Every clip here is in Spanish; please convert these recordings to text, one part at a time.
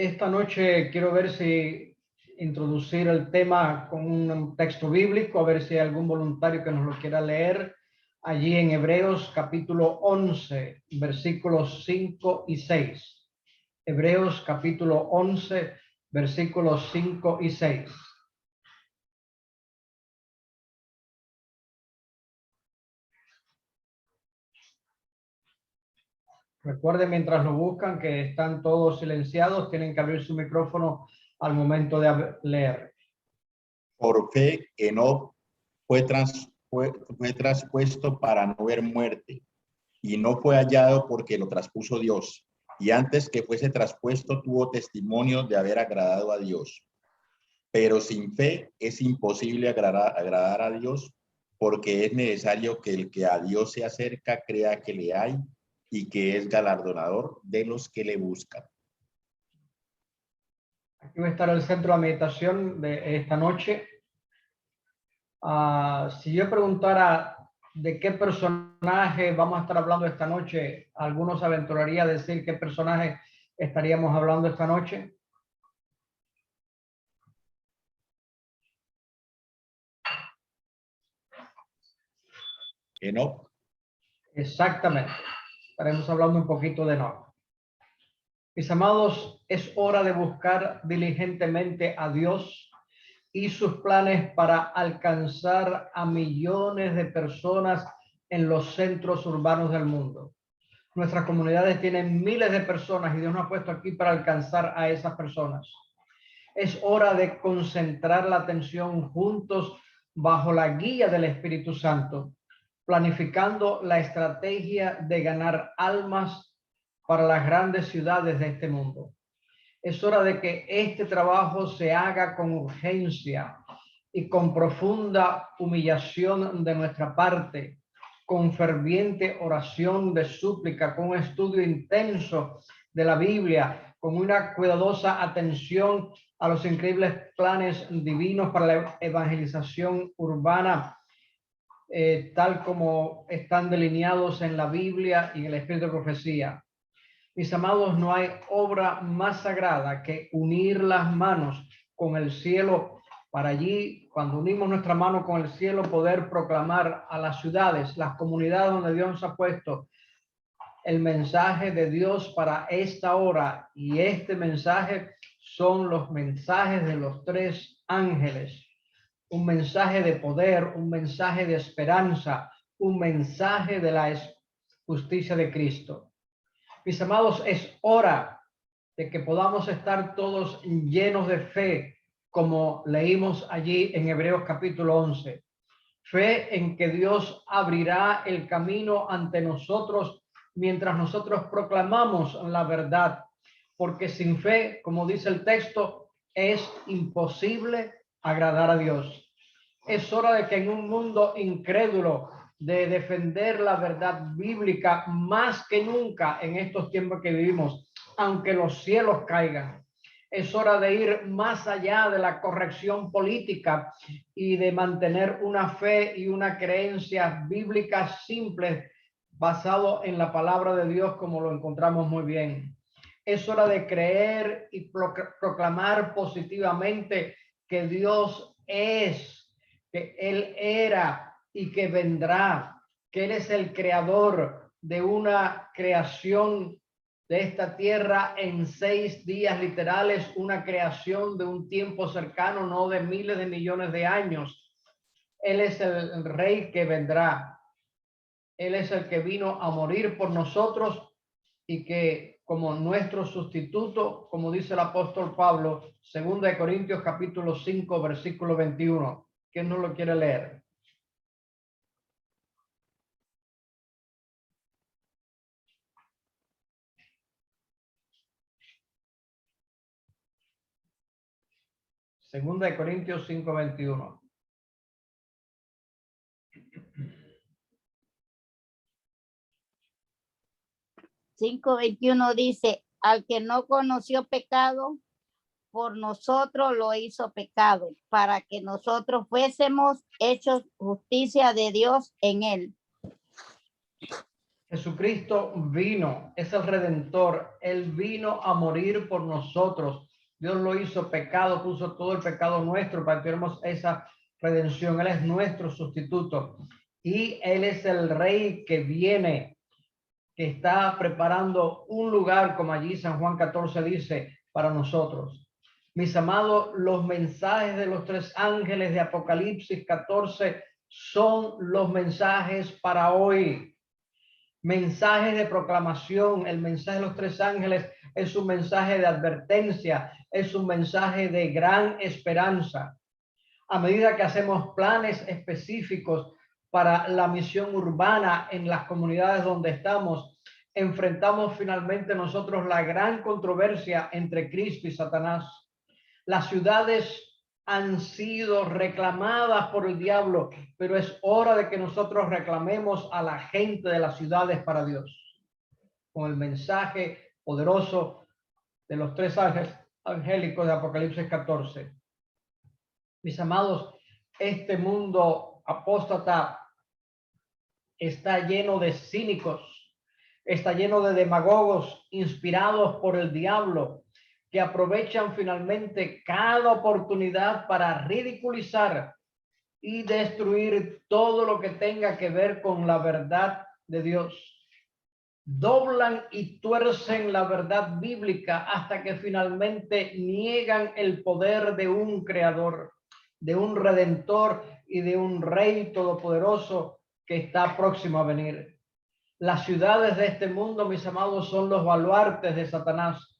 Esta noche quiero ver si introducir el tema con un texto bíblico, a ver si hay algún voluntario que nos lo quiera leer allí en Hebreos capítulo 11, versículos 5 y 6. Hebreos capítulo 11, versículos 5 y 6. Recuerden, mientras lo buscan, que están todos silenciados, tienen que abrir su micrófono al momento de leer. Por fe, Enoc fue traspuesto para no ver muerte, y no fue hallado porque lo traspuso Dios. Y antes que fuese traspuesto, tuvo testimonio de haber agradado a Dios. Pero sin fe es imposible agradar a Dios, porque es necesario que el que a Dios se acerca crea que le hay y que es galardonador de los que le buscan. Aquí va a estar el centro de meditación de esta noche. Si yo preguntara de qué personaje vamos a estar hablando esta noche, ¿algunos aventuraría a decir qué personaje estaríamos hablando esta noche? Enoc. Exactamente. Estaremos hablando un poquito de Enoc. Mis amados, es hora de buscar diligentemente a Dios y sus planes para alcanzar a millones de personas en los centros urbanos del mundo. Nuestras comunidades tienen miles de personas y Dios nos ha puesto aquí para alcanzar a esas personas. Es hora de concentrar la atención juntos bajo la guía del Espíritu Santo, planificando la estrategia de ganar almas para las grandes ciudades de este mundo. Es hora de que este trabajo se haga con urgencia y con profunda humillación de nuestra parte, con ferviente oración de súplica, con un estudio intenso de la Biblia, con una cuidadosa atención a los increíbles planes divinos para la evangelización urbana, tal como están delineados en la Biblia y en el Espíritu de Profecía. Mis amados, no hay obra más sagrada que unir las manos con el cielo para allí, cuando unimos nuestra mano con el cielo, poder proclamar a las ciudades, las comunidades donde Dios nos ha puesto el mensaje de Dios para esta hora. Y este mensaje son los mensajes de los tres ángeles. Un mensaje de poder, un mensaje de esperanza, un mensaje de la justicia de Cristo. Mis amados, es hora de que podamos estar todos llenos de fe, como leímos allí en Hebreos capítulo 11. Fe en que Dios abrirá el camino ante nosotros mientras nosotros proclamamos la verdad, porque sin fe, como dice el texto, es imposible agradar a Dios. Es hora de que en un mundo incrédulo, de defender la verdad bíblica más que nunca en estos tiempos que vivimos, aunque los cielos caigan. Es hora de ir más allá de la corrección política y de mantener una fe y una creencia bíblica simple basado en la palabra de Dios, como lo encontramos muy bien. Es hora de creer y proclamar positivamente que Dios es, que Él era y que vendrá, que Él es el creador de una creación de esta tierra en 6 días literales, una creación de un tiempo cercano, no de miles de millones de años. Él es el rey que vendrá. Él es el que vino a morir por nosotros y que como nuestro sustituto, como dice el apóstol Pablo, 2 Corintios capítulo 5, versículo 21. ¿Quién no lo quiere leer? Segunda de Corintios 5:21. Cinco 21 dice, al que no conoció pecado, por nosotros lo hizo pecado, para que nosotros fuésemos hechos justicia de Dios en él. Jesucristo vino, es el Redentor. Él vino a morir por nosotros. Dios lo hizo pecado, puso todo el pecado nuestro para que tuviéramos esa redención. Él es nuestro sustituto. Y Él es el Rey que viene, que está preparando un lugar, como allí San Juan 14 dice, para nosotros. Mis amados, los mensajes de los tres ángeles de Apocalipsis 14 son los mensajes para hoy. Mensajes de proclamación. El mensaje de los tres ángeles es un mensaje de advertencia, es un mensaje de gran esperanza. A medida que hacemos planes específicos para la misión urbana en las comunidades donde estamos, enfrentamos finalmente nosotros la gran controversia entre Cristo y Satanás. Las ciudades han sido reclamadas por el diablo, pero es hora de que nosotros reclamemos a la gente de las ciudades para Dios, con el mensaje poderoso de los tres ángeles angélicos de Apocalipsis 14. Mis amados, este mundo apóstata está lleno de cínicos, está lleno de demagogos inspirados por el diablo, que aprovechan finalmente cada oportunidad para ridiculizar y destruir todo lo que tenga que ver con la verdad de Dios. Doblan y tuercen la verdad bíblica hasta que finalmente niegan el poder de un creador, de un redentor y de un rey todopoderoso que está próximo a venir. Las ciudades de este mundo, mis amados, son los baluartes de Satanás.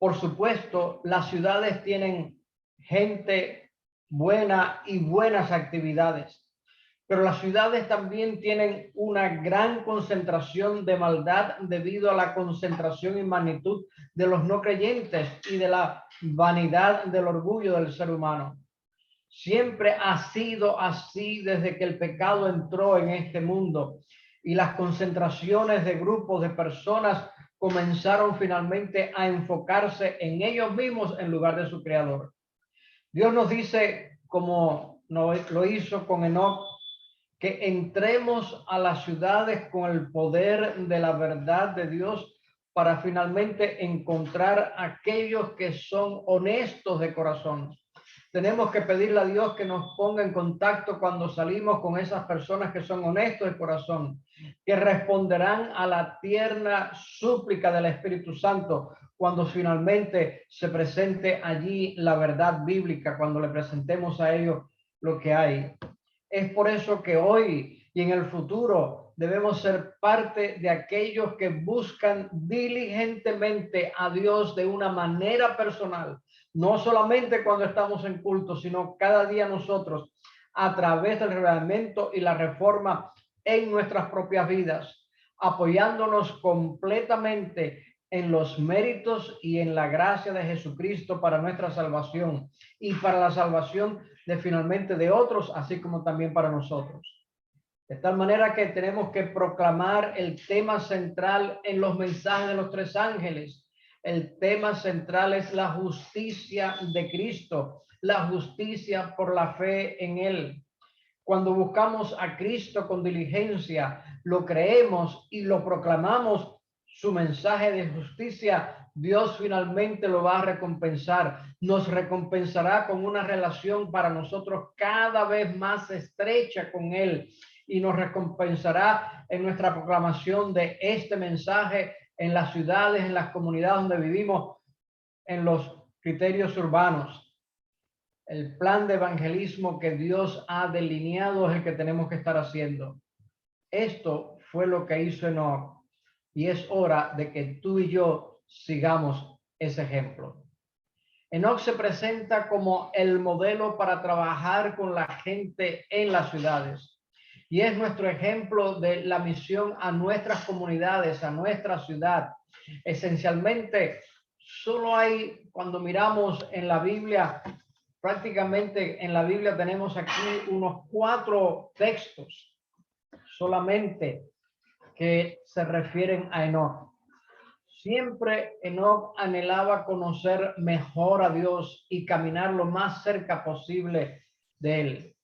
Por supuesto, las ciudades tienen gente buena y buenas actividades, pero las ciudades también tienen una gran concentración de maldad debido a la concentración y magnitud de los no creyentes y de la vanidad del orgullo del ser humano. Siempre ha sido así desde que el pecado entró en este mundo y las concentraciones de grupos de personas comenzaron finalmente a enfocarse en ellos mismos en lugar de su creador. Dios nos dice, como lo hizo con Enoc, que entremos a las ciudades con el poder de la verdad de Dios para finalmente encontrar aquellos que son honestos de corazón. Tenemos que pedirle a Dios que nos ponga en contacto cuando salimos con esas personas que son honestos de corazón, que responderán a la tierna súplica del Espíritu Santo cuando finalmente se presente allí la verdad bíblica, cuando le presentemos a ellos lo que hay. Es por eso que hoy y en el futuro debemos ser parte de aquellos que buscan diligentemente a Dios de una manera personal, no solamente cuando estamos en culto, sino cada día nosotros a través del reglamento y la reforma en nuestras propias vidas, apoyándonos completamente en los méritos y en la gracia de Jesucristo para nuestra salvación y para la salvación de finalmente de otros, así como también para nosotros. De tal manera que tenemos que proclamar el tema central en los mensajes de los tres ángeles. El tema central es la justicia de Cristo, la justicia por la fe en Él. Cuando buscamos a Cristo con diligencia, lo creemos y lo proclamamos, su mensaje de justicia, Dios finalmente lo va a recompensar. Nos recompensará con una relación para nosotros cada vez más estrecha con Él y nos recompensará en nuestra proclamación de este mensaje en las ciudades, en las comunidades donde vivimos, en los criterios urbanos. El plan de evangelismo que Dios ha delineado es el que tenemos que estar haciendo. Esto fue lo que hizo Enoc y es hora de que tú y yo sigamos ese ejemplo. Enoc se presenta como el modelo para trabajar con la gente en las ciudades y es nuestro ejemplo de la misión a nuestras comunidades, a nuestra ciudad. Esencialmente, solo hay, cuando miramos en la Biblia, prácticamente en la Biblia tenemos aquí unos 4 textos solamente que se refieren a Enoc. Siempre Enoc anhelaba conocer mejor a Dios y caminar lo más cerca posible de Él.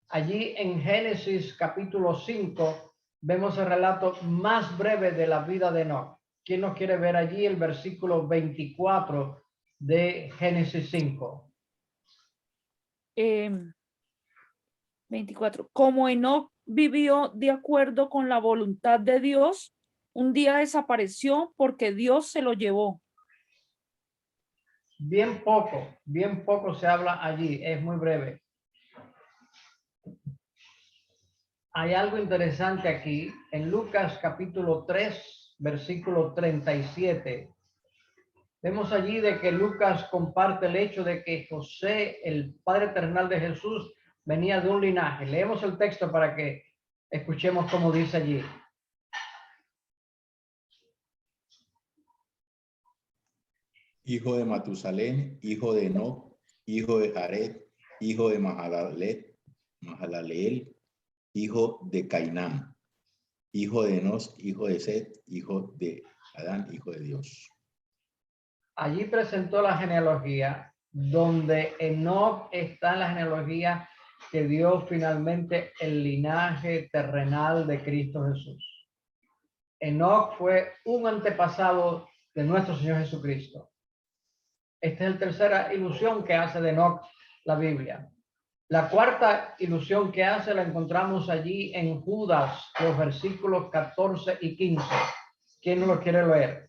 Allí en Génesis capítulo 5 vemos el relato más breve de la vida de Enoc. ¿Quién nos quiere ver allí el versículo 24 de Génesis 5? 24. Como Enoc vivió de acuerdo con la voluntad de Dios, un día desapareció porque Dios se lo llevó. Bien poco se habla allí, es muy breve. Hay algo interesante aquí en Lucas capítulo 3, versículo 37. Vemos allí de que Lucas comparte el hecho de que José, el padre terrenal de Jesús, venía de un linaje. Leemos el texto para que escuchemos cómo dice allí. Hijo de Matusalén, hijo de Enoc, hijo de Jared, hijo de Mahalaleel, hijo de Cainán, hijo de Enos, hijo de Set, hijo de Adán, hijo de Dios. Allí presentó la genealogía, donde Enoc está en la genealogía que dio finalmente el linaje terrenal de Cristo Jesús. Enoc fue un antepasado de nuestro Señor Jesucristo. Esta es la tercera ilusión que hace de Enoc la Biblia. La cuarta ilusión que hace la encontramos allí en Judas, los versículos 14 y 15. ¿Quién no lo quiere leer?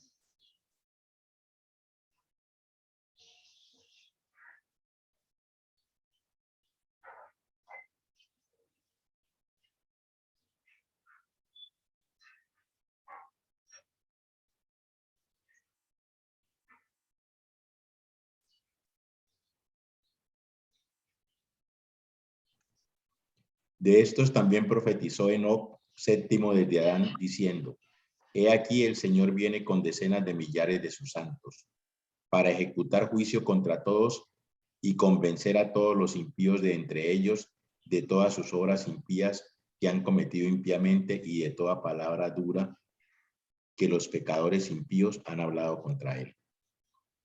De estos también profetizó Enoc, séptimo desde Adán, diciendo: He aquí el Señor viene con decenas de millares de sus santos, para ejecutar juicio contra todos y convencer a todos los impíos de entre ellos de todas sus obras impías que han cometido impíamente y de toda palabra dura que los pecadores impíos han hablado contra él.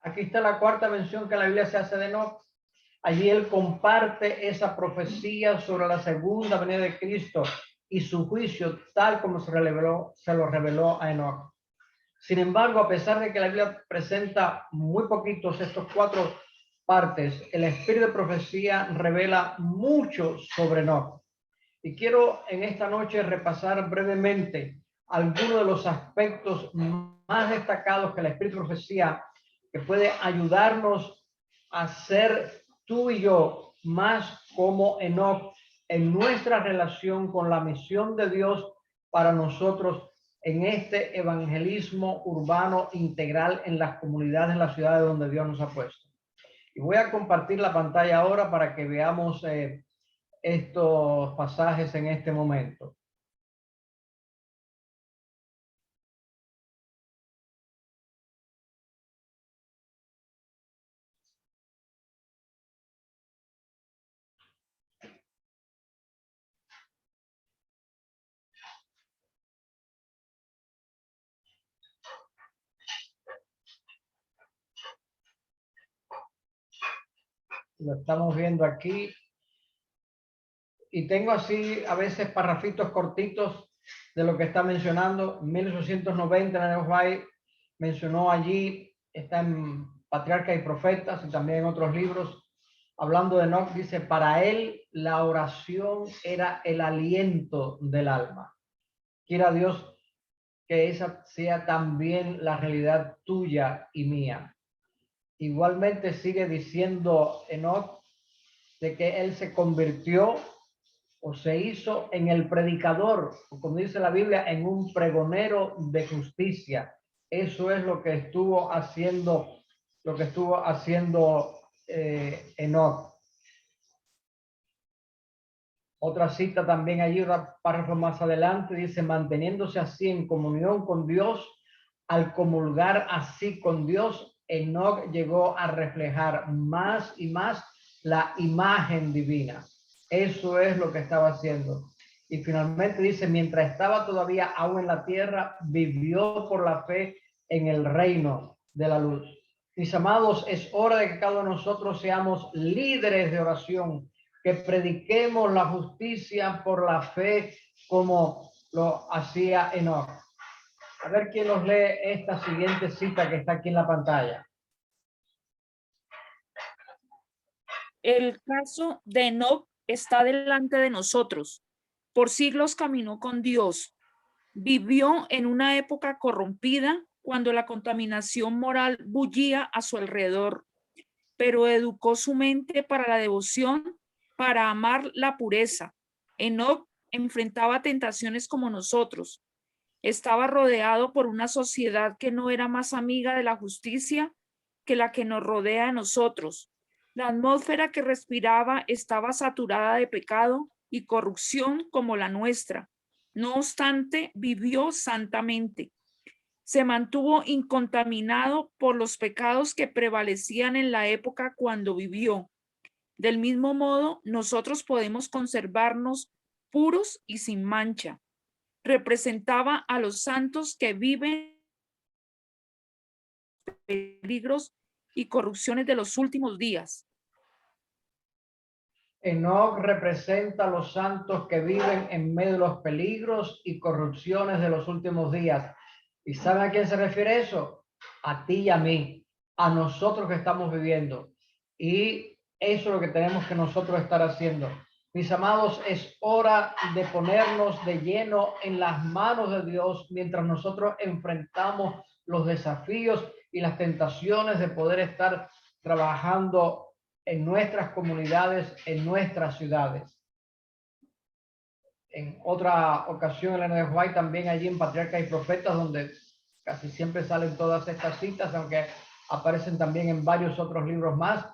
Aquí está la cuarta mención que la Biblia se hace de Enoc. Allí él comparte esa profecía sobre la segunda venida de Cristo y su juicio, tal como se lo reveló a Enoc. Sin embargo, a pesar de que la Biblia presenta muy poquitos estos cuatro partes, el espíritu de profecía revela mucho sobre Enoc. Y quiero en esta noche repasar brevemente algunos de los aspectos más destacados que el espíritu de profecía que puede ayudarnos a ser tú y yo más como Enoc en nuestra relación con la misión de Dios para nosotros en este evangelismo urbano integral en las comunidades, en las ciudades donde Dios nos ha puesto. Y voy a compartir la pantalla ahora para que veamos estos pasajes en este momento. Lo estamos viendo aquí. Y tengo así a veces parrafitos cortitos de lo que está mencionando. En 1890 en White mencionó allí, está en Patriarcas y Profetas y también en otros libros, hablando de Enoc, dice: para él la oración era el aliento del alma. Quiera Dios que esa sea también la realidad tuya y mía. Igualmente sigue diciendo Enoc de que él se convirtió o se hizo en el predicador, o como dice la Biblia, en un pregonero de justicia. Eso es lo que estuvo haciendo, Enoc. Otra cita también allí, un párrafo más adelante, dice: manteniéndose así en comunión con Dios, al comulgar así con Dios, Enoc llegó a reflejar más y más la imagen divina. Eso es lo que estaba haciendo. Y finalmente dice: mientras estaba todavía aún en la tierra, vivió por la fe en el reino de la luz. Mis amados, es hora de que cada uno de nosotros seamos líderes de oración, que prediquemos la justicia por la fe como lo hacía Enoc. A ver quién nos lee esta siguiente cita que está aquí en la pantalla. El caso de Enoc está delante de nosotros. Por siglos caminó con Dios. Vivió en una época corrompida cuando la contaminación moral bullía a su alrededor, pero educó su mente para la devoción, para amar la pureza. Enoc enfrentaba tentaciones como nosotros. Estaba rodeado por una sociedad que no era más amiga de la justicia que la que nos rodea a nosotros. La atmósfera que respiraba estaba saturada de pecado y corrupción como la nuestra. No obstante, vivió santamente. Se mantuvo incontaminado por los pecados que prevalecían en la época cuando vivió. Del mismo modo, nosotros podemos conservarnos puros y sin mancha. Representaba a los santos que viven peligros y corrupciones de los últimos días. Enoc representa a los santos que viven en medio de los peligros y corrupciones de los últimos días. ¿Y saben a quién se refiere eso? A ti y a mí, a nosotros que estamos viviendo. Y eso es lo que tenemos que nosotros estar haciendo. Mis amados, es hora de ponernos de lleno en las manos de Dios mientras nosotros enfrentamos los desafíos y las tentaciones de poder estar trabajando en nuestras comunidades, en nuestras ciudades. En otra ocasión, Elena de White, también allí en Patriarcas y Profetas, donde casi siempre salen todas estas citas, aunque aparecen también en varios otros libros más,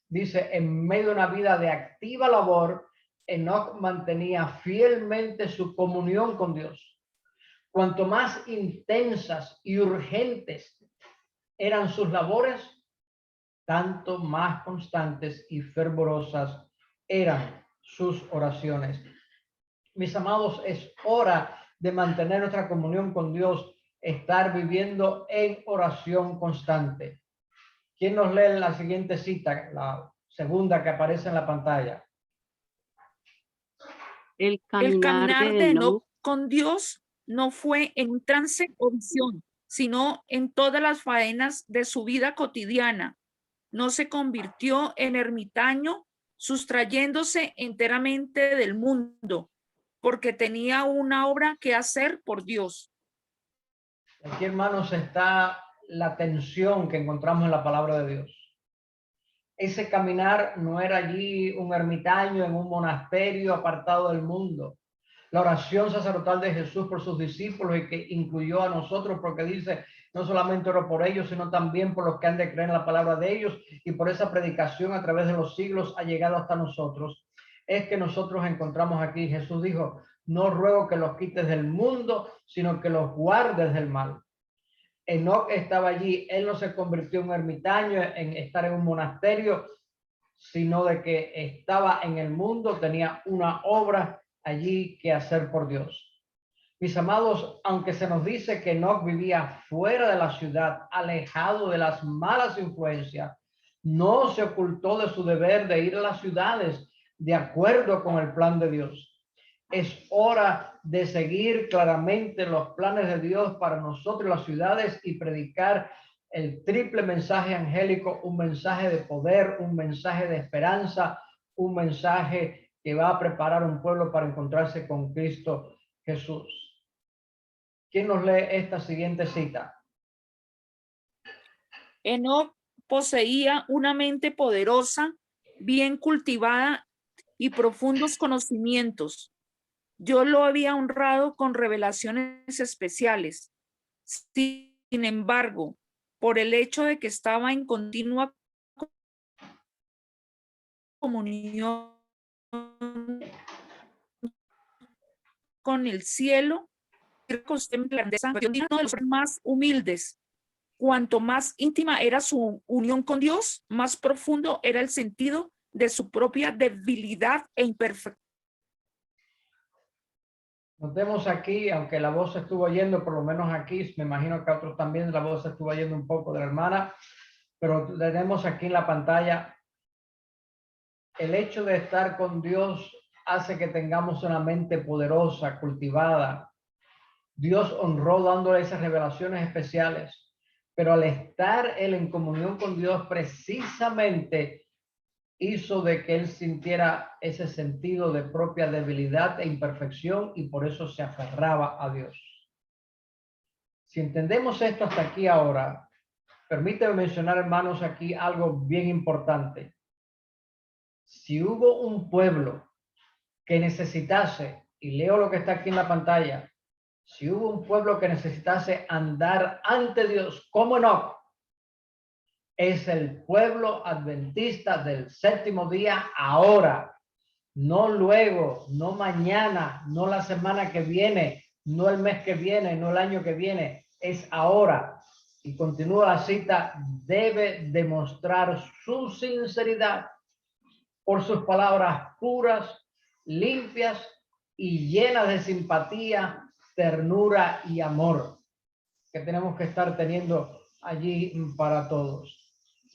dice, en medio de una vida de activa labor, Enoc mantenía fielmente su comunión con Dios. Cuanto más intensas y urgentes eran sus labores, tanto más constantes y fervorosas eran sus oraciones. Mis amados, es hora de mantener nuestra comunión con Dios, estar viviendo en oración constante. ¿Quién nos lee la siguiente cita, la segunda que aparece en la pantalla? El El caminar de Enoc Enoc con Dios no fue en un trance o visión, sino en todas las faenas de su vida cotidiana. No se convirtió en ermitaño, sustrayéndose enteramente del mundo, porque tenía una obra que hacer por Dios. Aquí, hermanos, está la tensión que encontramos en la palabra de Dios. Ese caminar no era allí un ermitaño en un monasterio apartado del mundo. La oración sacerdotal de Jesús por sus discípulos y que incluyó a nosotros, porque dice, no solamente oro por ellos, sino también por los que han de creer en la palabra de ellos, y por esa predicación a través de los siglos ha llegado hasta nosotros. Es que nosotros encontramos aquí, Jesús dijo, no ruego que los quites del mundo, sino que los guardes del mal. Enoc estaba allí, él no se convirtió en un ermitaño, en estar en un monasterio, sino de que estaba en el mundo, tenía una obra allí que hacer por Dios. Mis amados, aunque se nos dice que Enoc vivía fuera de la ciudad, alejado de las malas influencias, no se ocultó de su deber de ir a las ciudades de acuerdo con el plan de Dios. Es hora de seguir claramente los planes de Dios para nosotros las ciudades y predicar el triple mensaje angélico, un mensaje de poder, un mensaje de esperanza, un mensaje que va a preparar un pueblo para encontrarse con Cristo Jesús. ¿Quién nos lee esta siguiente cita? Enoc poseía una mente poderosa, bien cultivada y profundos conocimientos. Yo lo había honrado con revelaciones especiales. Sin embargo, por el hecho de que estaba en continua comunión con el cielo, uno de los más humildes. Cuanto más íntima era su unión con Dios, más profundo era el sentido de su propia debilidad e imperfección. Notemos aquí, aunque la voz estuvo oyendo, por lo menos aquí, me imagino que a otros también la voz estuvo oyendo un poco de la hermana, pero tenemos aquí en la pantalla, el hecho de estar con Dios hace que tengamos una mente poderosa, cultivada, Dios honró dándole esas revelaciones especiales, pero al estar él en comunión con Dios, precisamente hizo de que él sintiera ese sentido de propia debilidad e imperfección y por eso se aferraba a Dios. Si entendemos esto hasta aquí ahora, permíteme mencionar, hermanos, aquí algo bien importante. Si hubo un pueblo que necesitase, y leo lo que está aquí en la pantalla, si hubo un pueblo que necesitase andar ante Dios como Enoc, es el pueblo adventista del séptimo día ahora, no luego, no mañana, no la semana que viene, no el mes que viene, no el año que viene, es ahora. Y continúa la cita, debe demostrar su sinceridad por sus palabras puras, limpias y llenas de simpatía, ternura y amor que tenemos que estar teniendo allí para todos.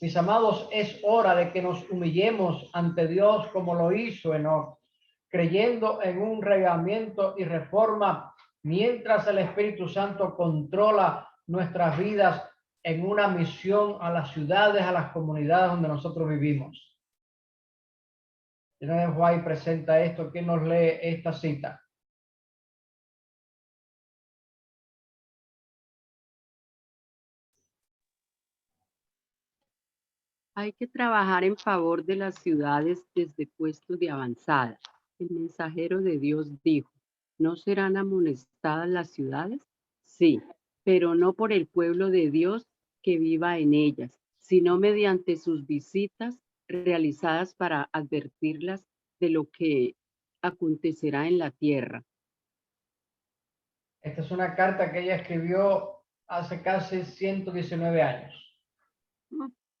Mis amados, es hora de que nos humillemos ante Dios como lo hizo Enoc, creyendo en un regamiento y reforma mientras el Espíritu Santo controla nuestras vidas en una misión a las ciudades, a las comunidades donde nosotros vivimos. Señor Juárez presenta esto. ¿Quién nos lee esta cita? Hay que trabajar en favor de las ciudades desde puestos de avanzada. El mensajero de Dios dijo, ¿no serán amonestadas las ciudades? Sí, pero no por el pueblo de Dios que viva en ellas, sino mediante sus visitas realizadas para advertirlas de lo que acontecerá en la tierra. Esta es una carta que ella escribió hace casi 119 años.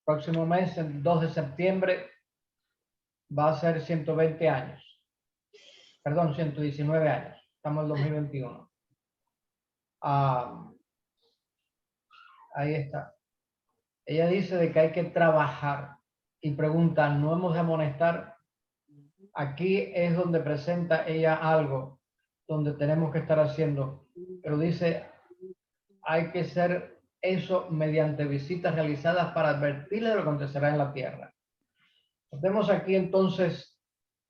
Próximo mes, el 2 de septiembre, va a ser 120 años. Perdón, 119 años. Estamos en 2021. Ahí está. Ella dice de que hay que trabajar y pregunta, ¿no hemos de amonestar? Aquí es donde presenta ella algo donde tenemos que estar haciendo, pero dice, hay que hacer eso mediante visitas realizadas para advertirle de lo que acontecerá en la tierra. Vemos aquí entonces,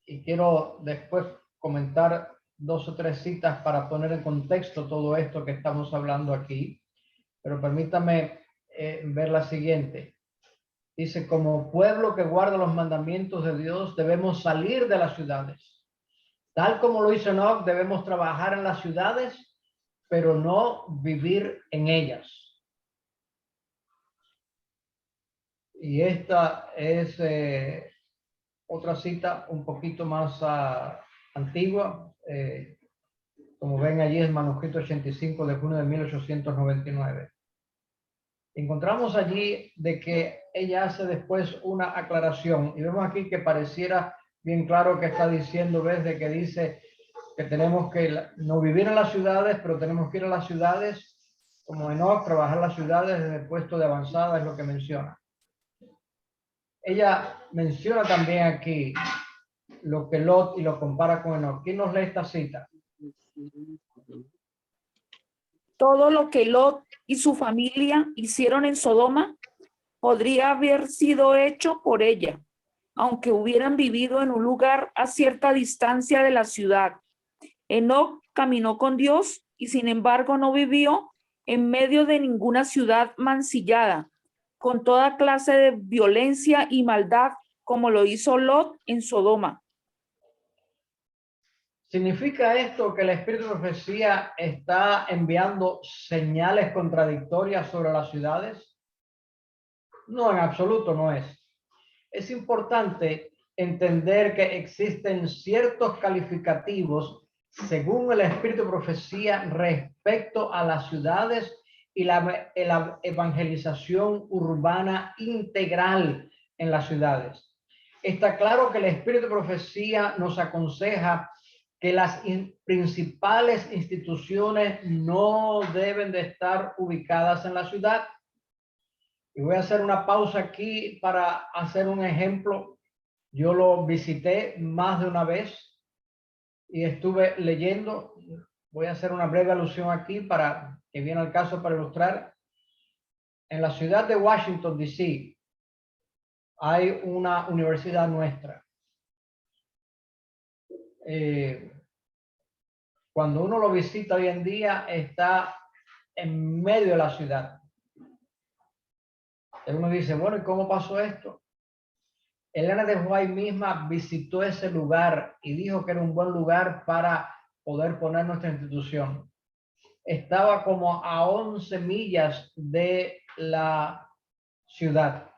y quiero después comentar 2 o 3 citas para poner en contexto todo esto que estamos hablando aquí, pero permítame ver la siguiente. Dice, como pueblo que guarda los mandamientos de Dios, debemos salir de las ciudades. Tal como lo hizo Enoc, debemos trabajar en las ciudades, pero no vivir en ellas. Y esta es otra cita un poquito más antigua. Como ven allí, es manuscrito 85 de junio de 1899. Encontramos allí de que ella hace después una aclaración y vemos aquí que pareciera bien claro que está diciendo, ¿ves? De que dice que tenemos que no vivir en las ciudades, pero tenemos que ir a las ciudades como Enoc, trabajar las ciudades desde el puesto de avanzada, es lo que menciona. Ella menciona también aquí lo que Lot y lo compara con Enoc. ¿Quién nos lee esta cita? Todo lo que Lot y su familia hicieron en Sodoma podría haber sido hecho por ella, aunque hubieran vivido en un lugar a cierta distancia de la ciudad. Enoc caminó con Dios y sin embargo no vivió en medio de ninguna ciudad mancillada, con toda clase de violencia y maldad, como lo hizo Lot en Sodoma. ¿Significa esto que el Espíritu de Profecía está enviando señales contradictorias sobre las ciudades? No, en absoluto no es. Es importante entender que existen ciertos calificativos según el Espíritu de Profecía respecto a las ciudades y la evangelización urbana integral en las ciudades. Está claro que el Espíritu de Profecía nos aconseja que las principales instituciones no deben de estar ubicadas en la ciudad. Y voy a hacer una pausa aquí para hacer un ejemplo. Yo lo visité más de una vez y estuve leyendo. voy a hacer una breve alusión aquí para que viene al caso para ilustrar. En la ciudad de Washington, D.C., hay una universidad nuestra. Cuando uno lo visita hoy en día, está en medio de la ciudad. Y uno dice, bueno, ¿y cómo pasó esto? Elena de White misma visitó ese lugar y dijo que era un buen lugar para poder poner nuestra institución. Estaba como a 11 millas de la ciudad.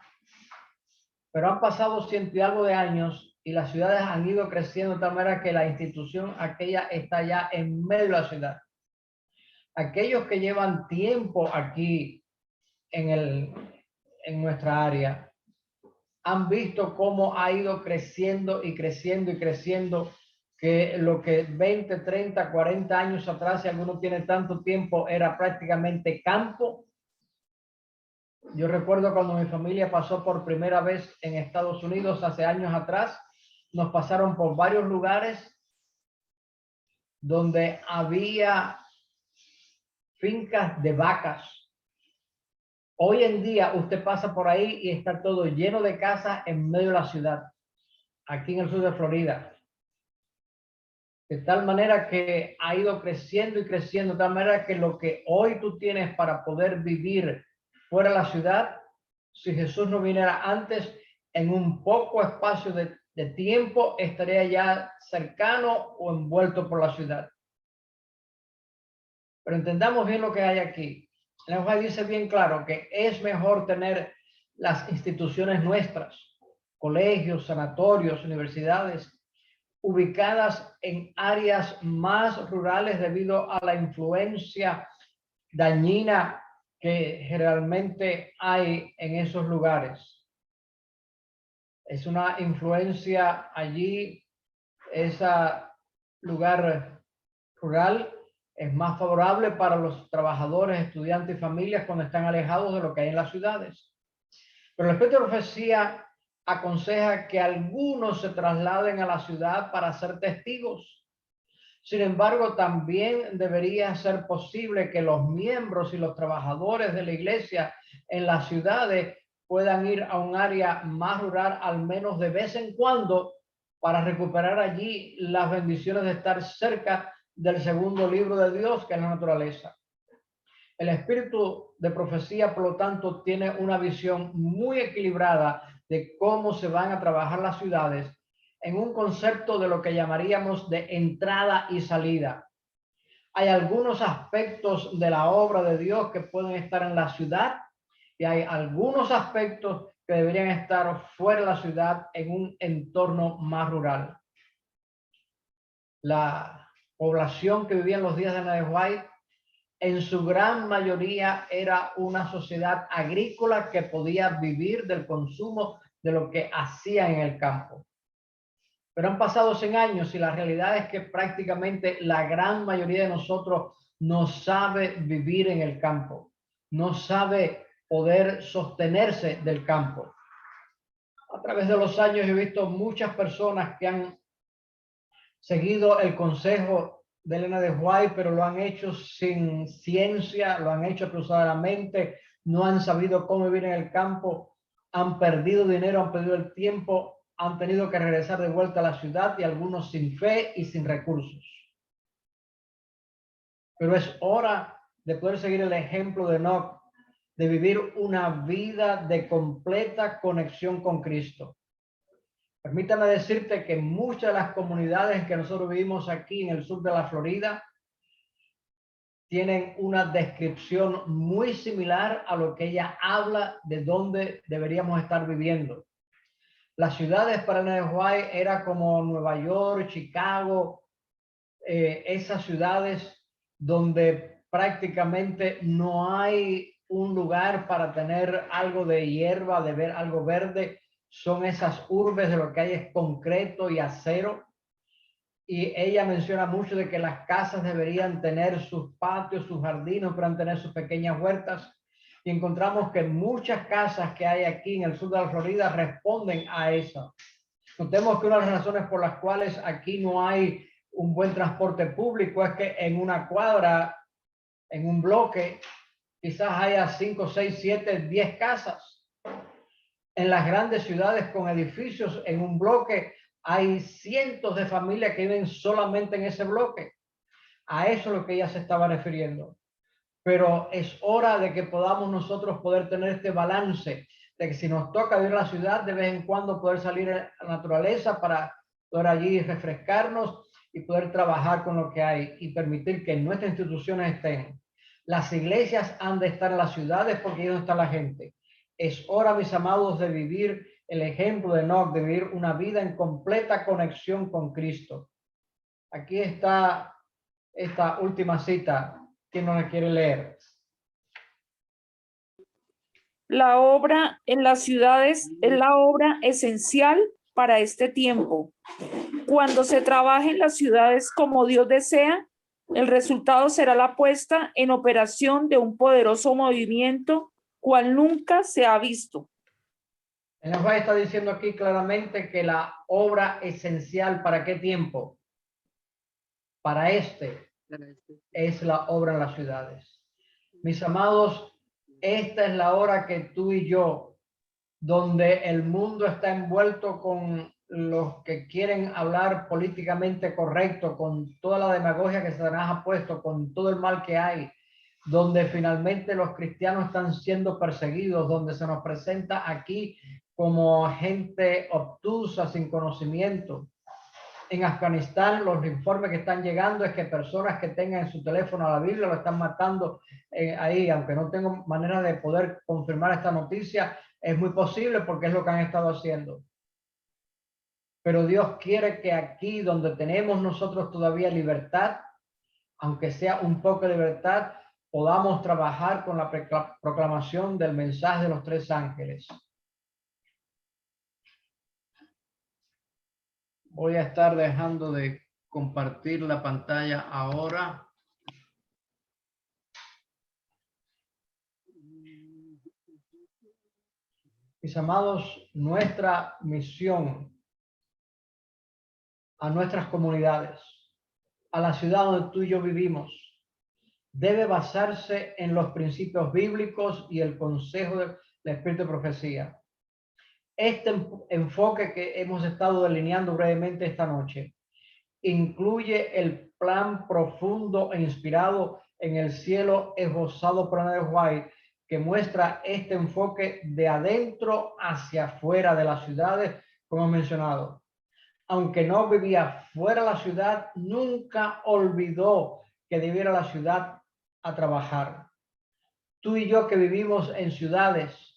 Pero han pasado 100 y algo de años y las ciudades han ido creciendo de tal manera que la institución aquella está ya en medio de la ciudad. Aquellos que llevan tiempo aquí en nuestra área han visto cómo ha ido creciendo y creciendo y creciendo, que lo que 20, 30, 40 años atrás, si alguno tiene tanto tiempo, era prácticamente campo. Yo recuerdo cuando mi familia pasó por primera vez en Estados Unidos hace años atrás, nos pasaron por varios lugares donde había fincas de vacas. Hoy en día usted pasa por ahí y está todo lleno de casas en medio de la ciudad, aquí en el sur de Florida. De tal manera que ha ido creciendo y creciendo, de tal manera que lo que hoy tú tienes para poder vivir fuera de la ciudad, si Jesús no viniera antes, en un poco espacio de tiempo estaría ya cercano o envuelto por la ciudad. Pero entendamos bien lo que hay aquí. La hoja dice bien claro que es mejor tener las instituciones nuestras, colegios, sanatorios, universidades, ubicadas en áreas más rurales debido a la influencia dañina que generalmente hay en esos lugares. Es una influencia allí, ese lugar rural es más favorable para los trabajadores, estudiantes y familias cuando están alejados de lo que hay en las ciudades. Pero el Espíritu de Profecía aconseja que algunos se trasladen a la ciudad para ser testigos. Sin embargo, también debería ser posible que los miembros y los trabajadores de la iglesia en las ciudades puedan ir a un área más rural, al menos de vez en cuando, para recuperar allí las bendiciones de estar cerca del segundo libro de Dios, que es la naturaleza. El espíritu de profecía, por lo tanto, tiene una visión muy equilibrada de cómo se van a trabajar las ciudades en un concepto de lo que llamaríamos de entrada y salida. Hay algunos aspectos de la obra de Dios que pueden estar en la ciudad y hay algunos aspectos que deberían estar fuera de la ciudad en un entorno más rural. La población que vivía en los días de Elena de White, en su gran mayoría era una sociedad agrícola que podía vivir del consumo de lo que hacía en el campo. Pero han pasado 100 años y la realidad es que prácticamente la gran mayoría de nosotros no sabe vivir en el campo, no sabe poder sostenerse del campo. A través de los años he visto muchas personas que han seguido el consejo de Elena de White, pero lo han hecho sin ciencia, lo han hecho apresuradamente, no han sabido cómo vivir en el campo, han perdido dinero, han perdido el tiempo, han tenido que regresar de vuelta a la ciudad y algunos sin fe y sin recursos. Pero es hora de poder seguir el ejemplo de Enoch, de vivir una vida de completa conexión con Cristo. Permítame decirte que muchas de las comunidades que nosotros vivimos aquí en el sur de la Florida tienen una descripción muy similar a lo que ella habla de dónde deberíamos estar viviendo. Las ciudades para Elena de White era como Nueva York, Chicago, esas ciudades donde prácticamente no hay un lugar para tener algo de hierba, de ver algo verde. Son esas urbes de lo que hay es concreto y acero. Y ella menciona mucho de que las casas deberían tener sus patios, sus jardines, deberían tener sus pequeñas huertas. Y encontramos que muchas casas que hay aquí en el sur de la Florida responden a eso. Notemos que una de las razones por las cuales aquí no hay un buen transporte público es que en una cuadra, en un bloque, quizás haya 5, 6, 7, 10 casas. En las grandes ciudades con edificios, en un bloque hay cientos de familias que viven solamente en ese bloque. A eso es lo que ella se estaba refiriendo. Pero es hora de que podamos nosotros poder tener este balance, de que si nos toca vivir la ciudad, de vez en cuando poder salir a la naturaleza para poder allí refrescarnos y poder trabajar con lo que hay y permitir que nuestras instituciones estén. Las iglesias han de estar en las ciudades porque ahí es donde está la gente. Es hora, mis amados, de vivir el ejemplo de Enoc, de vivir una vida en completa conexión con Cristo. Aquí está esta última cita. ¿Quién no la quiere leer? La obra en las ciudades es la obra esencial para este tiempo. Cuando se trabaje en las ciudades como Dios desea, el resultado será la puesta en operación de un poderoso movimiento cual nunca se ha visto. Él nos va a estar diciendo aquí claramente que la obra esencial, ¿para qué tiempo? Para este es la obra en las ciudades. Mis amados, esta es la hora que tú y yo, donde el mundo está envuelto con los que quieren hablar políticamente correcto, con toda la demagogia que Satanás ha puesto, con todo el mal que hay, donde finalmente los cristianos están siendo perseguidos, donde se nos presenta aquí como gente obtusa, sin conocimiento. En Afganistán, los informes que están llegando es que personas que tengan en su teléfono la Biblia lo están matando ahí, aunque no tengo manera de poder confirmar esta noticia, es muy posible porque es lo que han estado haciendo. Pero Dios quiere que aquí donde tenemos nosotros todavía libertad, aunque sea un poco de libertad, podamos trabajar con la proclamación del mensaje de los 3 ángeles. Voy a estar dejando de compartir la pantalla ahora. Mis amados, nuestra misión a nuestras comunidades, a la ciudad donde tú y yo vivimos, debe basarse en los principios bíblicos y el consejo del Espíritu de Profecía. Este enfoque que hemos estado delineando brevemente esta noche incluye el plan profundo e inspirado en el cielo esbozado por Ellen G. White, que muestra este enfoque de adentro hacia afuera de las ciudades, como he mencionado. Aunque no vivía fuera de la ciudad, nunca olvidó que debiera la ciudad a trabajar. Tú y yo que vivimos en ciudades,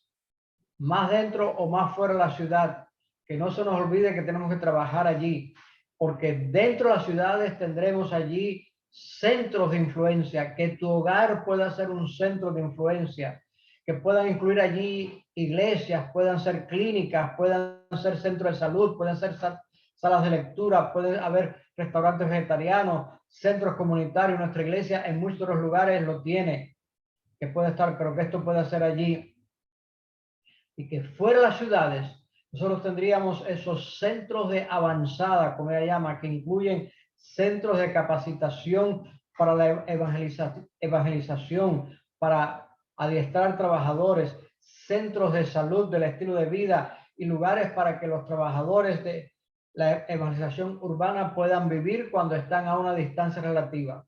más dentro o más fuera de la ciudad, que no se nos olvide que tenemos que trabajar allí, porque dentro de las ciudades tendremos allí centros de influencia, que tu hogar pueda ser un centro de influencia, que puedan incluir allí iglesias, puedan ser clínicas, puedan ser centros de salud, pueden ser salas de lectura, pueden haber restaurantes vegetarianos, centros comunitarios. Nuestra iglesia en muchos otros lugares lo tiene, que puede estar, pero que esto pueda ser allí. Y que fuera de las ciudades, nosotros tendríamos esos centros de avanzada, como ella llama, que incluyen centros de capacitación para la evangelización, para adiestrar trabajadores, centros de salud del estilo de vida y lugares para que los trabajadores de la evangelización urbana puedan vivir cuando están a una distancia relativa.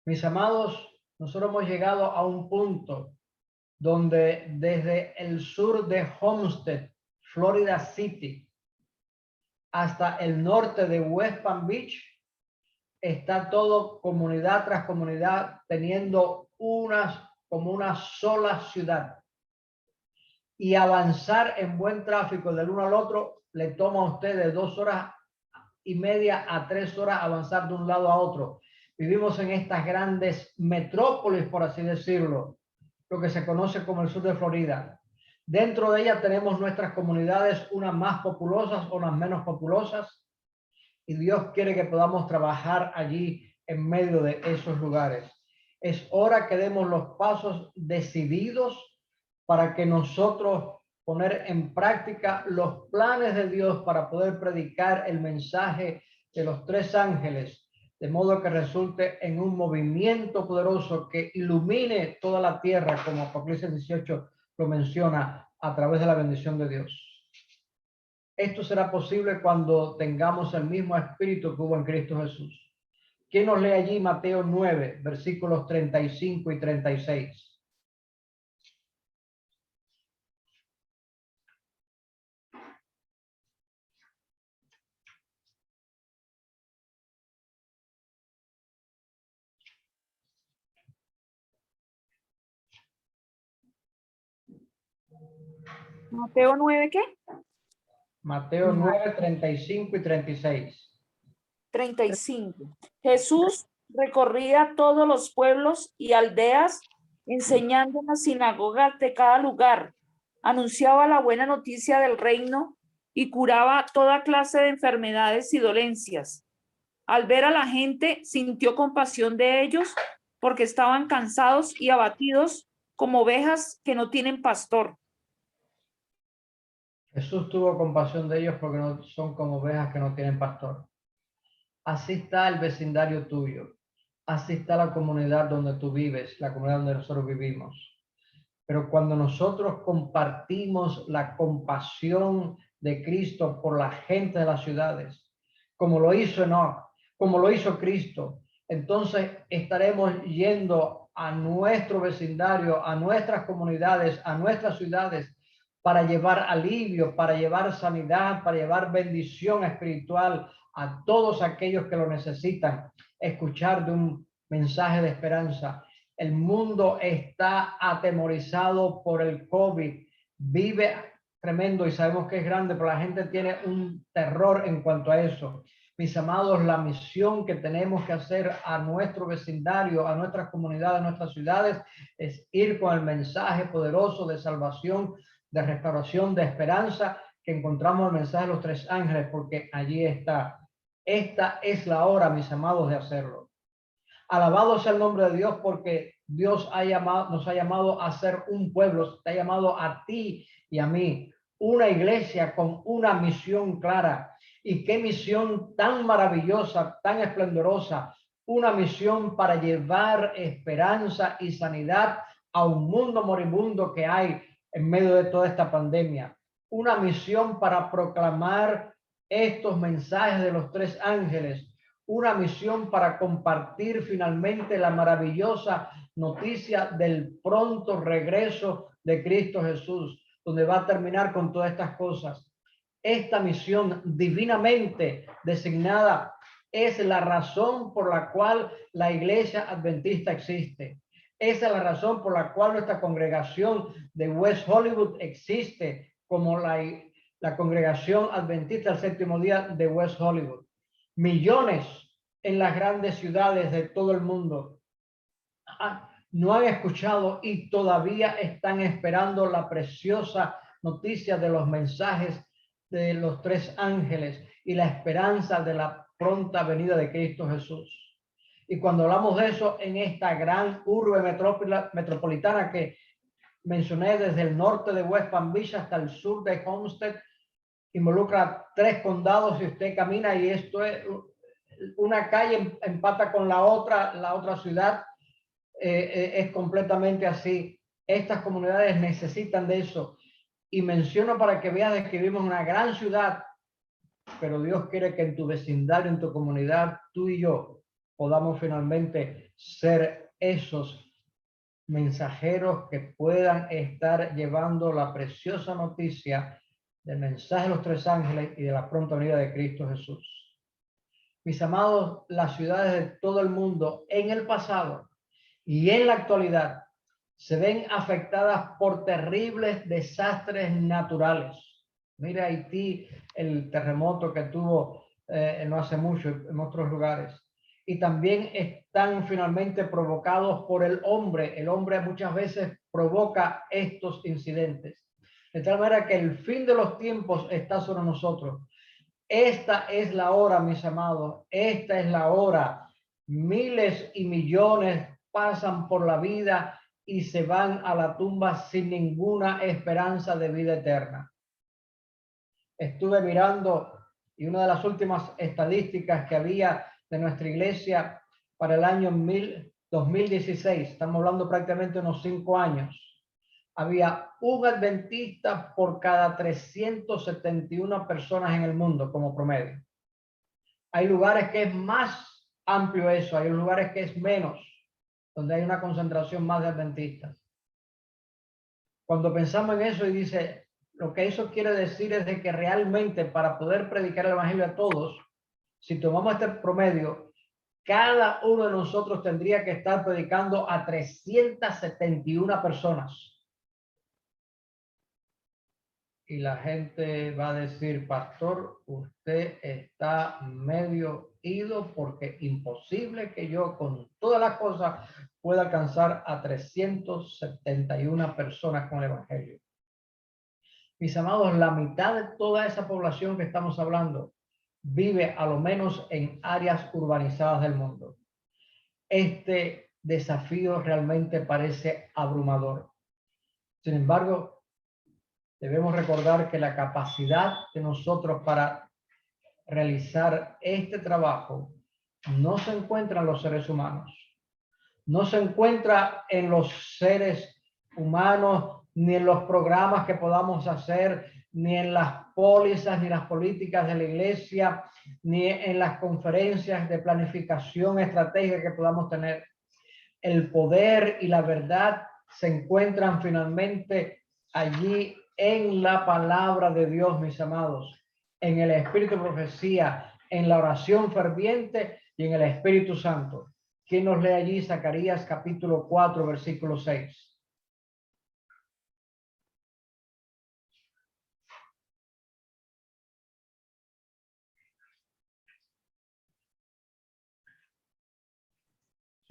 Mis amados, nosotros hemos llegado a un punto donde desde el sur de Homestead, Florida City, hasta el norte de West Palm Beach, está todo comunidad tras comunidad teniendo como una sola ciudad. Y avanzar en buen tráfico del uno al otro le toma a usted de 2 horas y media a 3 horas avanzar de un lado a otro. Vivimos en estas grandes metrópolis, por así decirlo, lo que se conoce como el sur de Florida. Dentro de ella tenemos nuestras comunidades, unas más populosas o unas menos populosas, y Dios quiere que podamos trabajar allí en medio de esos lugares. Es hora que demos los pasos decididos para que nosotros poner en práctica los planes de Dios para poder predicar el mensaje de los 3 ángeles, de modo que resulte en un movimiento poderoso que ilumine toda la tierra, como Apocalipsis 18 lo menciona, a través de la bendición de Dios. Esto será posible cuando tengamos el mismo espíritu que hubo en Cristo Jesús. ¿Quién nos lee allí Mateo 9, versículos 35 y 36? Mateo 9, ¿qué? Mateo 9, 35 y 36. 35. Jesús recorría todos los pueblos y aldeas, enseñando en las sinagogas de cada lugar. Anunciaba la buena noticia del reino y curaba toda clase de enfermedades y dolencias. Al ver a la gente, sintió compasión de ellos porque estaban cansados y abatidos como ovejas que no tienen pastor. Jesús tuvo compasión de ellos porque no son como ovejas que no tienen pastor. Así está el vecindario tuyo. Así está la comunidad donde tú vives, la comunidad donde nosotros vivimos. Pero cuando nosotros compartimos la compasión de Cristo por la gente de las ciudades, como lo hizo Enoch, como lo hizo Cristo, entonces estaremos yendo a nuestro vecindario, a nuestras comunidades, a nuestras ciudades, para llevar alivio, para llevar sanidad, para llevar bendición espiritual a todos aquellos que lo necesitan, escuchar de un mensaje de esperanza. El mundo está atemorizado por el COVID, vive tremendo y sabemos que es grande, pero la gente tiene un terror en cuanto a eso. Mis amados, la misión que tenemos que hacer a nuestro vecindario, a nuestras comunidades, a nuestras ciudades, es ir con el mensaje poderoso de salvación, de restauración, de esperanza, que encontramos el mensaje de los 3 ángeles, porque allí está. Esta es la hora, mis amados, de hacerlo. Alabado sea el nombre de Dios, porque Dios nos ha llamado a ser un pueblo, te ha llamado a ti y a mí, una iglesia con una misión clara. Y qué misión tan maravillosa, tan esplendorosa, una misión para llevar esperanza y sanidad a un mundo moribundo que hay en medio de toda esta pandemia. Una misión para proclamar estos mensajes de los 3 ángeles, una misión para compartir finalmente la maravillosa noticia del pronto regreso de Cristo Jesús, donde va a terminar con todas estas cosas. Esta misión divinamente designada es la razón por la cual la Iglesia Adventista existe. Esa es la razón por la cual nuestra congregación de West Hollywood existe como la congregación adventista del 7º día de West Hollywood. Millones en las grandes ciudades de todo el mundo no han escuchado y todavía están esperando la preciosa noticia de los mensajes de los 3 ángeles y la esperanza de la pronta venida de Cristo Jesús. Y cuando hablamos de eso en esta gran urbe metropolitana que mencioné, desde el norte de West Palm Beach hasta el sur de Homestead, involucra 3 condados y usted camina y esto es una calle empata con la otra ciudad, es completamente así. Estas comunidades necesitan de eso. Y menciono para que veas que vivimos en una gran ciudad, pero Dios quiere que en tu vecindario, en tu comunidad, tú y yo podamos finalmente ser esos mensajeros que puedan estar llevando la preciosa noticia del mensaje de los 3 ángeles y de la pronta venida de Cristo Jesús. Mis amados, las ciudades de todo el mundo en el pasado y en la actualidad se ven afectadas por terribles desastres naturales. Mira Haití, el terremoto que tuvo no hace mucho en otros lugares. Y también están finalmente provocados por el hombre. El hombre muchas veces provoca estos incidentes. De tal manera que el fin de los tiempos está sobre nosotros. Esta es la hora, mis amados. Esta es la hora. Miles y millones pasan por la vida y se van a la tumba sin ninguna esperanza de vida eterna. Estuve mirando Y una de las últimas estadísticas que había de nuestra iglesia para el año 2016, estamos hablando prácticamente unos 5 años, había un adventista por cada 371 personas en el mundo como promedio. Hay lugares que es más amplio eso, hay lugares que es menos, donde hay una concentración más de adventistas. Cuando pensamos en eso y dice, lo que eso quiere decir es de que realmente para poder predicar el evangelio a todos, si tomamos este promedio, cada uno de nosotros tendría que estar predicando a 371 personas. Y la gente va a decir, pastor, usted está medio ido porque imposible que yo con todas las cosas pueda alcanzar a 371 personas con el evangelio. Mis amados, la mitad de toda esa población que estamos hablando vive a lo menos en áreas urbanizadas del mundo. Este desafío realmente parece abrumador. Sin embargo, debemos recordar que la capacidad de nosotros para realizar este trabajo no se encuentra en los seres humanos, no se encuentra en los seres humanos, ni en los programas que podamos hacer, ni en las pólizas, ni las políticas de la iglesia, ni en las conferencias de planificación estratégica que podamos tener. El poder y la verdad se encuentran finalmente allí en la palabra de Dios, mis amados, en el espíritu de profecía, en la oración ferviente y en el Espíritu Santo. ¿Quién nos lee allí? Zacarías capítulo 4, versículo 6.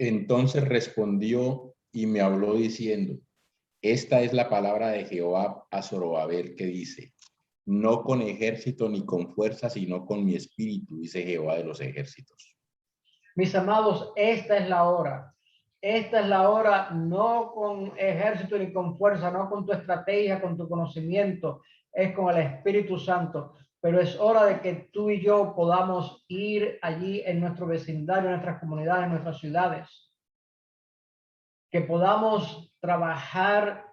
Entonces respondió y me habló diciendo, esta es la palabra de Jehová a Zorobabel que dice, no con ejército ni con fuerza, sino con mi espíritu, dice Jehová de los ejércitos. Mis amados, esta es la hora. Esta es la hora, no con ejército ni con fuerza, no con tu estrategia, con tu conocimiento, es con el Espíritu Santo. Pero es hora de que tú y yo podamos ir allí en nuestro vecindario, en nuestras comunidades, en nuestras ciudades. Que podamos trabajar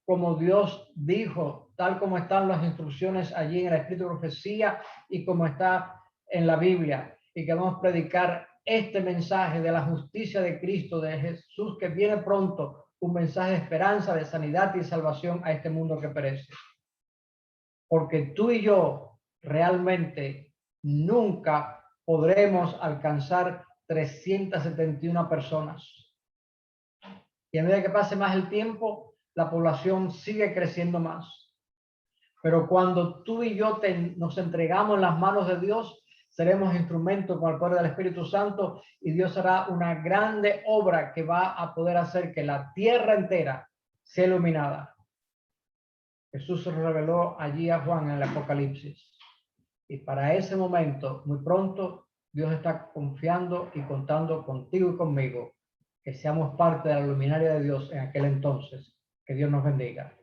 como Dios dijo, tal como están las instrucciones allí en el Espíritu de Profecía y como está en la Biblia. Y que vamos a predicar este mensaje de la justicia de Cristo, de Jesús que viene pronto, un mensaje de esperanza, de sanidad y salvación a este mundo que perece. Porque tú y yo realmente nunca podremos alcanzar 371 personas. Y a medida que pase más el tiempo, la población sigue creciendo más. Pero cuando tú y yo nos entregamos en las manos de Dios, seremos instrumentos con el poder del Espíritu Santo y Dios hará una grande obra que va a poder hacer que la tierra entera sea iluminada. Jesús se reveló allí a Juan en el Apocalipsis. Y para ese momento, muy pronto, Dios está confiando y contando contigo y conmigo que seamos parte de la luminaria de Dios en aquel entonces. Que Dios nos bendiga.